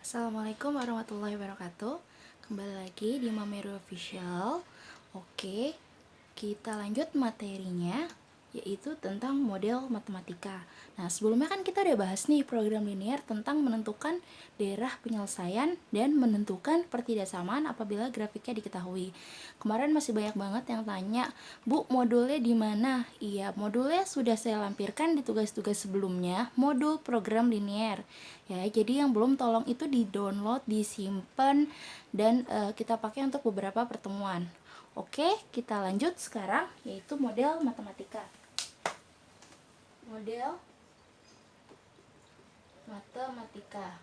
Assalamualaikum warahmatullahi wabarakatuh. Kembali lagi di Mameru Official. Oke, kita lanjut materinya, yaitu tentang model matematika. Nah, sebelumnya kan kita udah bahas nih program linear tentang menentukan daerah penyelesaian dan menentukan pertidaksamaan apabila grafiknya diketahui. Kemarin masih banyak banget yang tanya, Bu, modulnya di mana? Iya, modulnya sudah saya lampirkan di tugas-tugas sebelumnya, modul program linear. Ya, jadi yang belum tolong itu di-download, disimpan, dan kita pakai untuk beberapa pertemuan. Oke, kita lanjut sekarang, yaitu model matematika. Model matematika.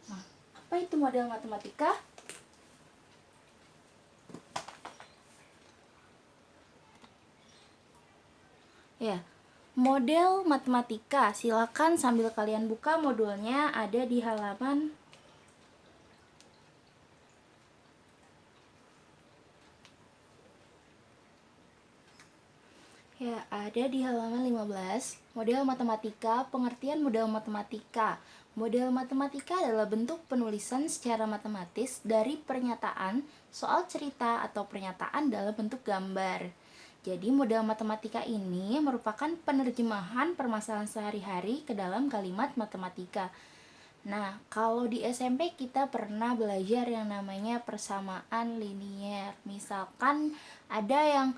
Nah, apa itu model matematika? Ya, model matematika. Silakan sambil kalian buka modulnya, ada di halaman Ya, ada di halaman 15, model matematika, pengertian model matematika. Model matematika adalah bentuk penulisan secara matematis dari pernyataan, soal cerita, atau pernyataan dalam bentuk gambar. Jadi, model matematika ini merupakan penerjemahan permasalahan sehari-hari ke dalam kalimat matematika. Nah, kalau di SMP kita pernah belajar yang namanya persamaan linier. Misalkan ada yang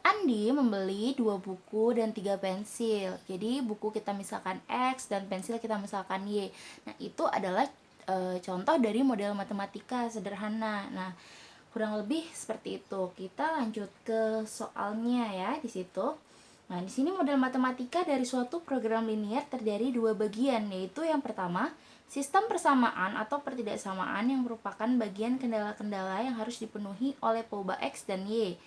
Andi membeli 2 buku dan 3 pensil. Jadi buku kita misalkan X dan pensil kita misalkan Y. Nah, itu adalah contoh dari model matematika sederhana. Nah, kurang lebih seperti itu. Kita lanjut ke soalnya ya di situ. Nah, di sini model matematika dari suatu program linear terdiri 2 bagian, yaitu yang pertama, sistem persamaan atau pertidaksamaan yang merupakan bagian kendala-kendala yang harus dipenuhi oleh pelubah X dan Y.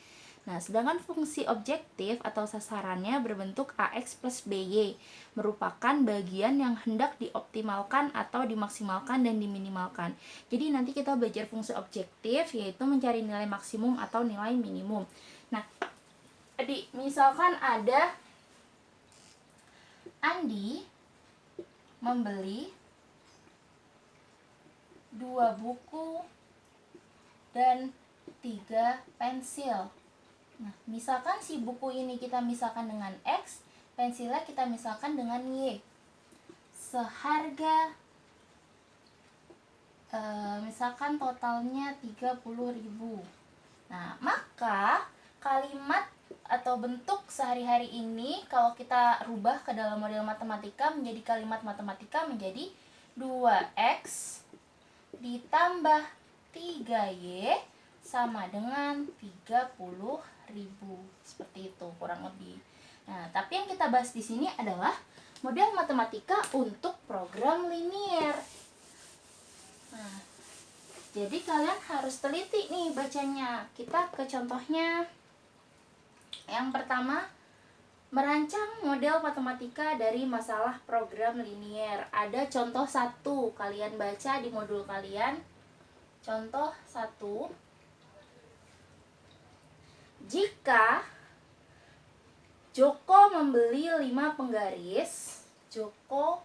Nah, sedangkan fungsi objektif atau sasarannya berbentuk AX plus BY, merupakan bagian yang hendak dioptimalkan atau dimaksimalkan dan diminimalkan. Jadi nanti kita belajar fungsi objektif, yaitu mencari nilai maksimum atau nilai minimum. Nah, jadi misalkan ada Andi membeli 2 buku dan 3 pensil. Nah, misalkan si buku ini kita misalkan dengan X, pensilnya kita misalkan dengan Y. Seharga misalkan totalnya 30.000. Nah, maka kalimat atau bentuk sehari-hari ini kalau kita rubah ke dalam model matematika menjadi kalimat matematika menjadi 2X ditambah 3Y sama dengan 30.000. Seperti itu kurang lebih. Nah, tapi yang kita bahas di sini adalah model matematika untuk program linear. Nah, jadi kalian harus teliti nih bacanya. Kita ke contohnya. Yang pertama, merancang model matematika dari masalah program linear. Ada contoh 1, kalian baca di modul kalian. Contoh 1. Jika Joko membeli 5 penggaris, Joko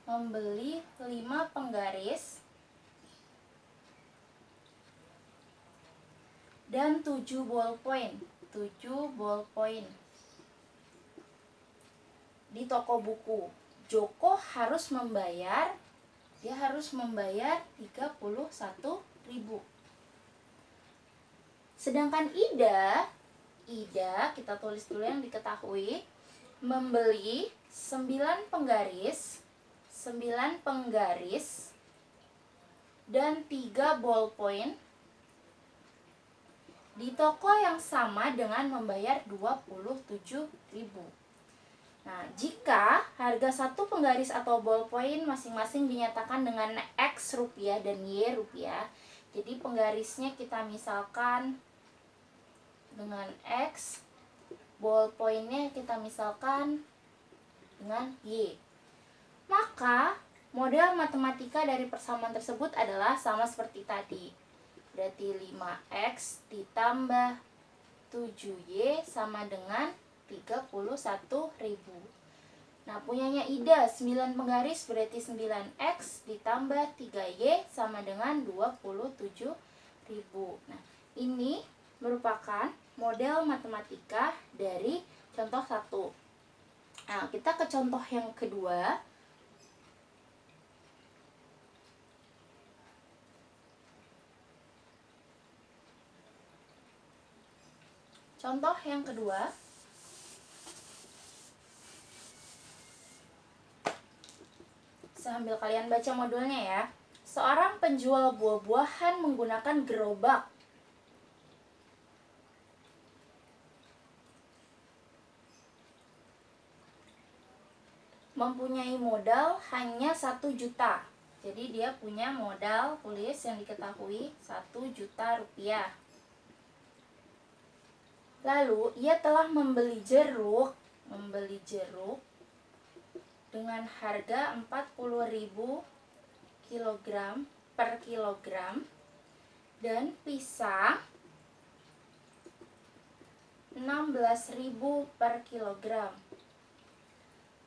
membeli 5 penggaris dan 7 ballpoint, 7 ballpoint di toko buku. Joko harus membayar 31.000. Sedangkan Ida kita tulis dulu yang diketahui, membeli 9 penggaris dan 3 ballpoint di toko yang sama dengan membayar 27.000. Nah, jika harga satu penggaris atau ballpoint masing-masing dinyatakan dengan X rupiah dan Y rupiah, jadi penggarisnya kita misalkan dengan X, ballpointnya kita misalkan dengan Y. Maka model matematika dari persamaan tersebut adalah sama seperti tadi. Berarti 5X ditambah 7Y sama dengan 31.000. Nah, punyanya Ida 9 penggaris berarti 9X ditambah 3Y sama dengan 27.000. Nah, ini merupakan model matematika dari contoh 1. Nah, kita ke contoh yang kedua. Contoh yang kedua. Sambil kalian baca modulnya ya. Seorang penjual buah-buahan menggunakan gerobak. Mempunyai modal hanya 1 juta. Jadi dia punya modal, tulis yang diketahui 1 juta rupiah. Lalu ia telah membeli jeruk dengan harga 40.000 per kilogram dan pisang 16.000 per kilogram.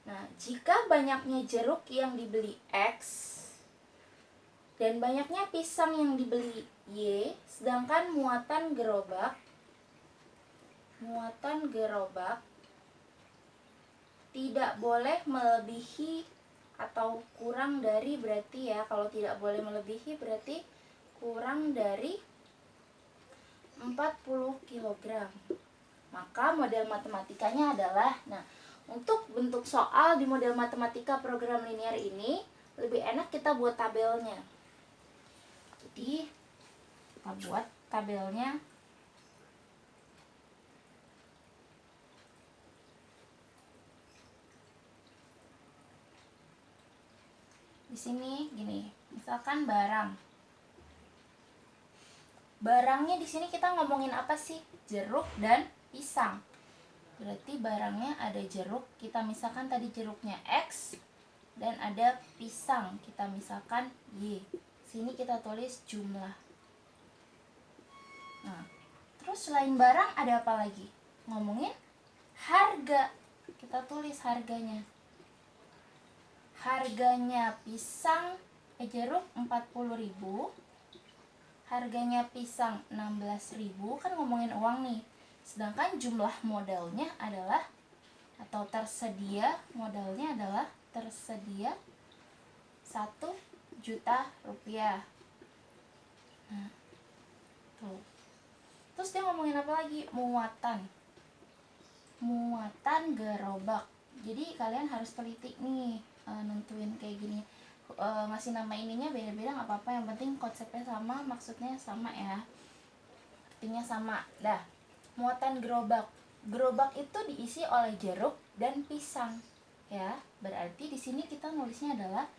Nah, jika banyaknya jeruk yang dibeli X dan banyaknya pisang yang dibeli Y, sedangkan muatan gerobak tidak boleh melebihi atau kurang dari, berarti ya, kalau tidak boleh melebihi berarti kurang dari 40 kg. Maka model matematikanya adalah, nah, untuk bentuk soal di model matematika program linear ini lebih enak kita buat tabelnya. Jadi kita buat tabelnya. Di sini gini, misalkan barang. Barangnya di sini kita ngomongin apa sih? Jeruk dan pisang. Berarti barangnya ada jeruk, kita misalkan tadi jeruknya X, dan ada pisang, kita misalkan Y. Sini kita tulis jumlah. Nah, terus selain barang ada apa lagi? Ngomongin harga. Kita tulis harganya. Harganya pisang jeruk 40.000. Harganya pisang 16.000, kan ngomongin uang nih. Sedangkan jumlah modalnya adalah, atau tersedia modalnya adalah tersedia 1 juta rupiah. Nah, tuh. Terus dia ngomongin apa lagi? Muatan gerobak. Jadi kalian harus teliti nih, nentuin kayak gini. Ngasih nama ininya beda-beda nggak apa-apa, yang penting konsepnya sama, maksudnya sama ya, artinya sama. Dah, muatan gerobak. Gerobak itu diisi oleh jeruk dan pisang. Ya, berarti di sini kita nulisnya adalah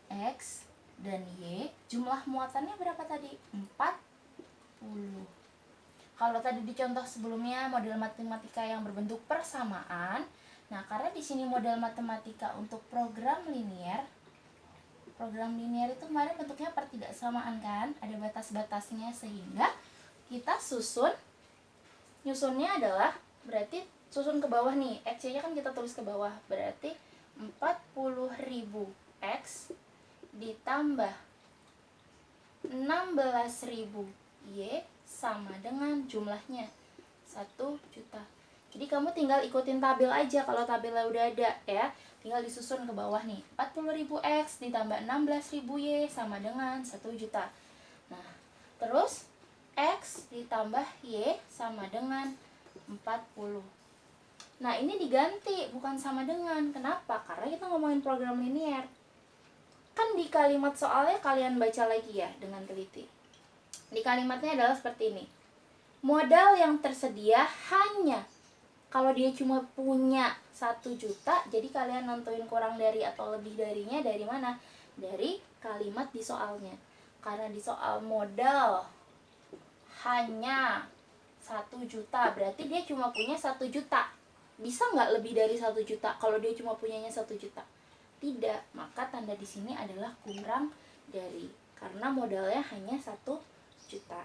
X dan Y. Jumlah muatannya berapa tadi? 40. Kalau tadi di contoh sebelumnya model matematika yang berbentuk persamaan. Nah, karena di sini model matematika untuk program linear itu kemarin bentuknya pertidaksamaan kan, ada batas-batasnya, sehingga kita nyusunnya adalah, berarti susun ke bawah nih, X-nya kan kita tulis ke bawah, berarti 40.000 X ditambah 16.000 Y sama dengan jumlahnya 1 juta. Jadi kamu tinggal ikutin tabel aja, kalau tabelnya udah ada ya, tinggal disusun ke bawah nih. 40.000 X ditambah 16.000 Y sama dengan 1 juta. Nah, terus X ditambah Y sama dengan 40. Nah, ini diganti, bukan sama dengan. Kenapa? Karena kita ngomongin program linear. Kan di kalimat soalnya kalian baca lagi ya dengan teliti. Di kalimatnya adalah seperti ini. Modal yang tersedia hanya, kalau dia cuma punya 1 juta, jadi kalian nentuin kurang dari atau lebih darinya dari mana? Dari kalimat di soalnya. Karena di soal modal hanya 1 juta, berarti dia cuma punya 1 juta. Bisa nggak lebih dari 1 juta kalau dia cuma punyanya 1 juta? Tidak, maka tanda di sini adalah kurang dari, karena modalnya hanya 1 juta.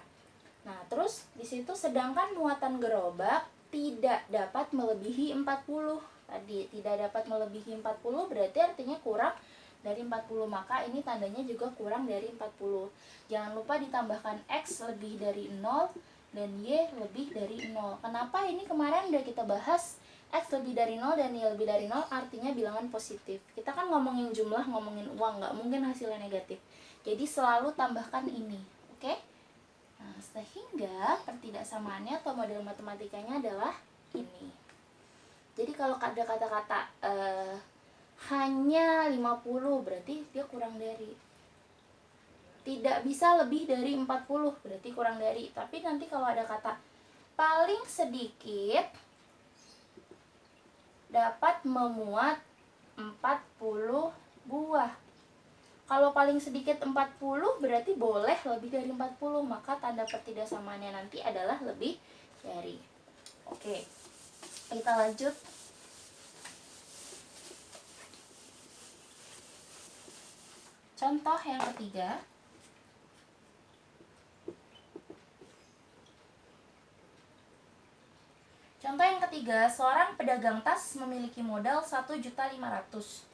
Nah, terus di situ sedangkan muatan gerobak tidak dapat melebihi 40. Tadi tidak dapat melebihi 40 berarti artinya kurang dari 40, maka ini tandanya juga kurang dari 40. Jangan lupa ditambahkan X lebih dari 0 dan Y lebih dari 0. Kenapa ini kemarin udah kita bahas X lebih dari 0 dan Y lebih dari 0 artinya bilangan positif. Kita kan ngomongin jumlah, ngomongin uang, nggak mungkin hasilnya negatif. Jadi selalu tambahkan ini, oke? Nah, sehingga pertidaksamaannya atau model matematikanya adalah ini. Jadi kalau ada kata-kata hanya 50 berarti dia kurang dari. Tidak bisa lebih dari 40 berarti kurang dari. Tapi nanti kalau ada kata paling sedikit dapat memuat 40 buah. Kalau paling sedikit 40 berarti boleh lebih dari 40, maka tanda pertidaksamaannya nanti adalah lebih dari. Oke, kita lanjut. Contoh yang ketiga. Contoh yang ketiga, seorang pedagang tas memiliki modal 1.500.000.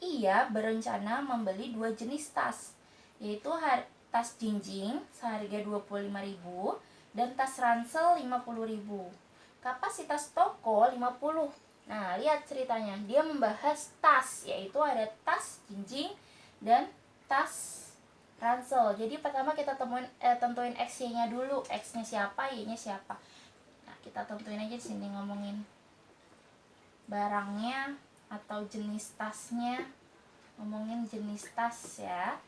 Ia berencana membeli 2 jenis tas, yaitu tas jinjing seharga 25.000 dan tas ransel 50.000. Kapasitas toko 50. Nah, lihat ceritanya. Dia membahas tas, yaitu ada tas jinjing dan tas ransel. Jadi pertama kita tentuin X-nya dulu. X-nya siapa, Y-nya siapa. Nah, kita tentuin aja di sini, ngomongin barangnya atau jenis tasnya. Ngomongin jenis tas ya.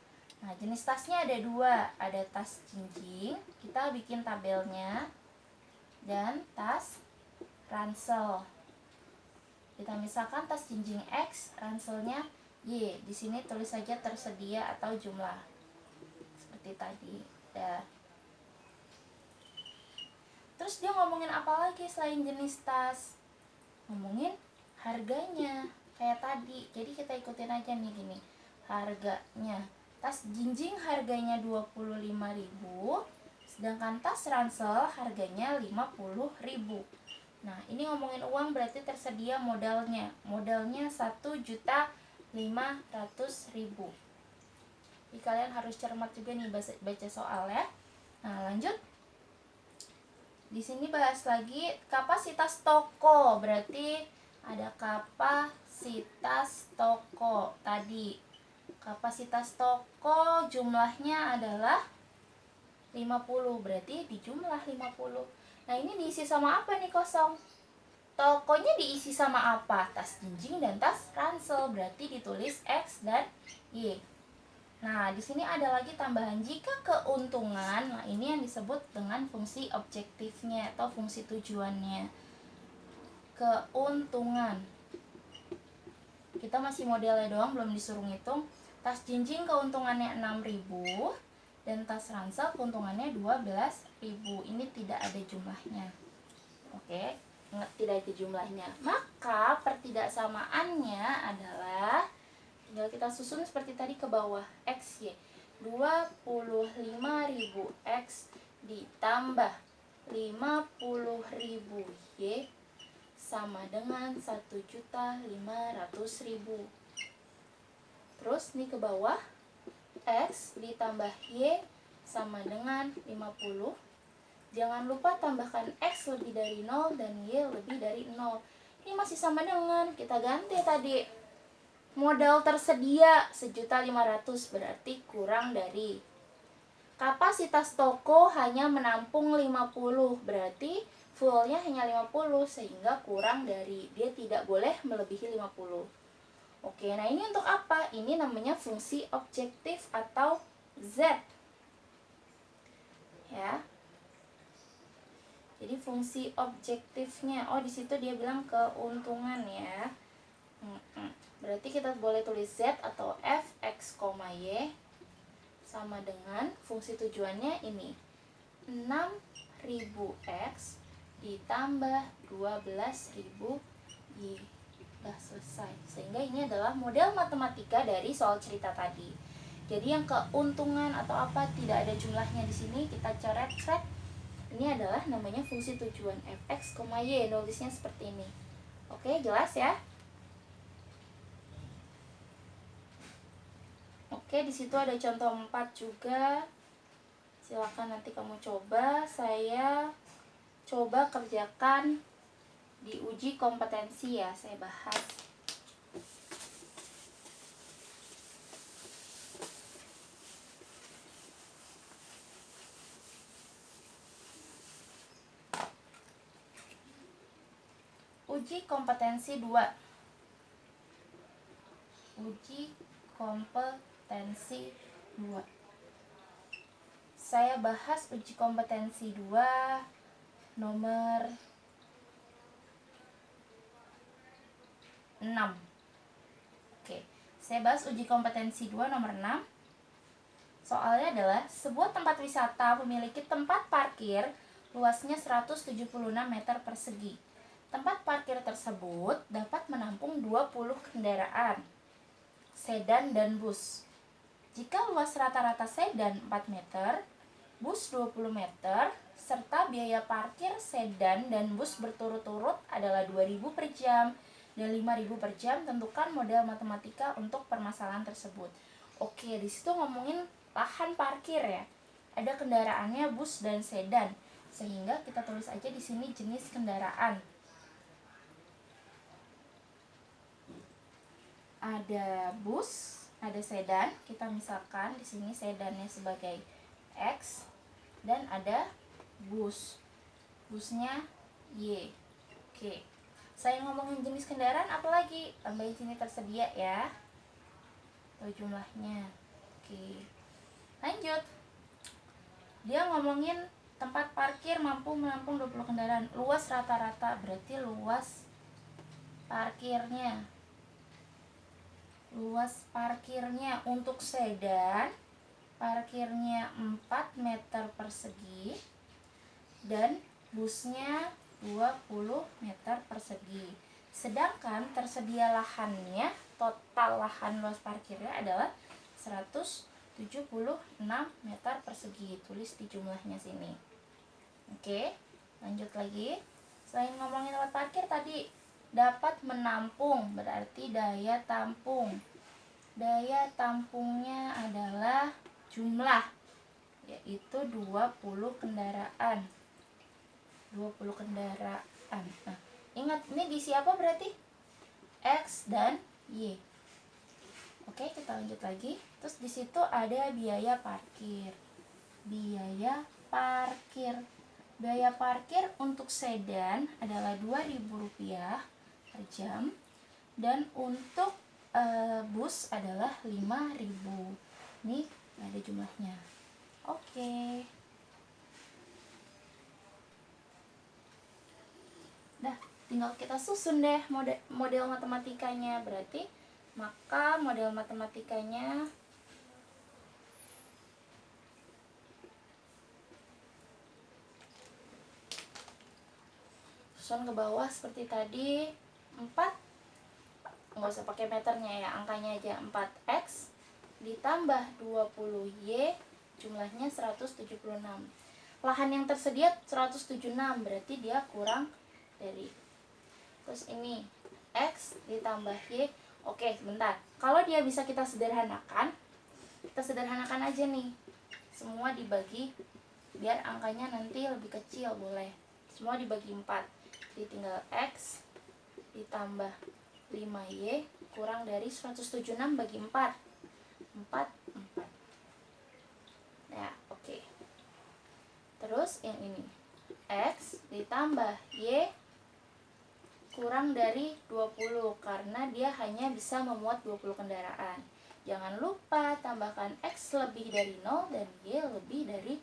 Nah, jenis tasnya ada 2, ada tas jinjing, kita bikin tabelnya, dan tas ransel. Kita misalkan tas jinjing X, ranselnya Y. Di sini tulis saja tersedia atau jumlah. Seperti tadi. Terus dia ngomongin apa lagi selain jenis tas? Ngomongin harganya kayak tadi. Jadi kita ikutin aja nih gini. Harganya. Tas jinjing harganya 25.000, sedangkan tas ransel harganya 50.000. Nah, ini ngomongin uang berarti tersedia modalnya. Modalnya 1.500.000. Jadi kalian harus cermat juga nih baca soal ya. Nah, lanjut. Di sini bahas lagi kapasitas toko, berarti ada kapasitas toko tadi. Kapasitas toko jumlahnya adalah 50, berarti dijumlah 50. Nah, ini diisi sama apa nih kosong? Tokonya diisi sama apa? Tas jinjing dan tas ransel, berarti ditulis X dan Y. Nah, di sini ada lagi tambahan jika keuntungan. Nah, ini yang disebut dengan fungsi objektifnya atau fungsi tujuannya. Keuntungan. Kita masih modelnya doang, belum disuruh ngitung. Tas jinjing keuntungannya 6.000 dan tas ransel keuntungannya 12.000. Ini tidak ada jumlahnya. Oke, tidak ada jumlahnya. Maka pertidaksamaannya adalah tinggal kita susun seperti tadi ke bawah. X, Y. 25.000 X ditambah 50.000 Y sama dengan 1.500.000. Terus nih ke bawah, X ditambah Y sama dengan 50. Jangan lupa tambahkan X lebih dari 0 dan Y lebih dari 0. Ini masih sama dengan, kita ganti tadi. Modal tersedia 1.500.000 berarti kurang dari. Kapasitas toko hanya menampung 50, berarti fullnya hanya 50 sehingga kurang dari. Dia tidak boleh melebihi 50. Oke, nah ini untuk apa? Ini namanya fungsi objektif atau Z. Ya. Jadi fungsi objektifnya, di situ dia bilang keuntungan ya. Berarti kita boleh tulis Z atau F, X, Y sama dengan fungsi tujuannya ini 6.000X ditambah 12.000 Y. Udah selesai. Sehingga ini adalah model matematika dari soal cerita tadi. Jadi yang keuntungan atau apa tidak ada jumlahnya di sini, kita coret Ini adalah namanya fungsi tujuan fx, y, nulisnya seperti ini. Oke, jelas ya? Oke, di situ ada contoh 4 juga. Silakan nanti kamu coba. Saya coba kerjakan di uji kompetensi ya, saya bahas. Uji kompetensi 2. Uji kompetensi 2. Saya bahas uji kompetensi 2 nomor 6. Oke, saya bahas uji kompetensi 2 nomor 6. Soalnya adalah sebuah tempat wisata memiliki tempat parkir luasnya 176 meter persegi. Tempat parkir tersebut dapat menampung 20 kendaraan, sedan dan bus. Jika luas rata-rata sedan 4 meter, bus 20 meter, serta biaya parkir sedan dan bus berturut-turut adalah 2.000 per jam dan 5.000 per jam, tentukan model matematika untuk permasalahan tersebut. Oke, di situ ngomongin lahan parkir ya. Ada kendaraannya bus dan sedan. Sehingga kita tulis aja di sini jenis kendaraan. Ada bus, ada sedan. Kita misalkan di sini sedannya sebagai X dan ada bus. Busnya Y. Oke. Saya ngomongin jenis kendaraan apalagi? Tambahin sini tersedia ya. Tuh jumlahnya. Oke. Lanjut. Dia ngomongin tempat parkir mampu menampung 20 kendaraan. Luas rata-rata berarti luas parkirnya. Luas parkirnya untuk sedan parkirnya 4 meter persegi dan busnya 20 meter persegi. Sedangkan tersedia lahannya, total lahan luas parkirnya adalah 176 meter persegi. Tulis di jumlahnya sini. Oke, lanjut lagi. Selain ngomongin tempat parkir tadi, dapat menampung berarti daya tampung. Daya tampungnya adalah jumlah, yaitu 20 kendaraan. 20 kendaraan. Nah, ingat ini diisi apa berarti? X dan Y. Oke, kita lanjut lagi. Terus di situ ada biaya parkir. Biaya parkir. Biaya parkir untuk sedan adalah Rp2.000 per jam dan untuk bus adalah 5.000. Nih ada jumlahnya. Oke. Nah, tinggal kita susun deh model matematikanya. Berarti maka model matematikanya susun ke bawah seperti tadi. 4, nggak usah pakai meternya ya, angkanya aja. 4x ditambah 20y jumlahnya 176. Lahan yang tersedia 176 berarti dia kurang dari. Terus ini x ditambah y. Oke, sebentar. Kalau dia bisa kita sederhanakan aja nih. Semua dibagi biar angkanya nanti lebih kecil, boleh. Semua dibagi 4. Jadi tinggal x ditambah 5y kurang dari 176 bagi 4. 4. Nah, oke. Terus yang ini x ditambah y kurang dari 20 karena dia hanya bisa memuat 20 kendaraan. Jangan lupa tambahkan x lebih dari 0 dan y lebih dari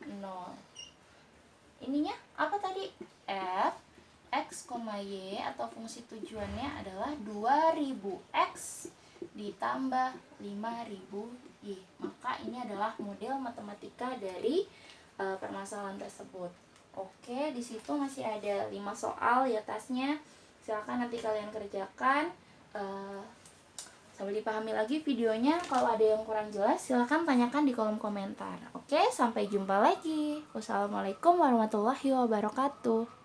0. Ininya apa tadi? F x, y atau fungsi tujuannya adalah 2000x ditambah 5000y. Maka ini adalah model matematika dari permasalahan tersebut. Oke, di situ masih ada 5 soal di atasnya. Silakan nanti kalian kerjakan. Coba dipahami lagi videonya, kalau ada yang kurang jelas silahkan tanyakan di kolom komentar. Oke, sampai jumpa lagi. Wassalamualaikum warahmatullahi wabarakatuh.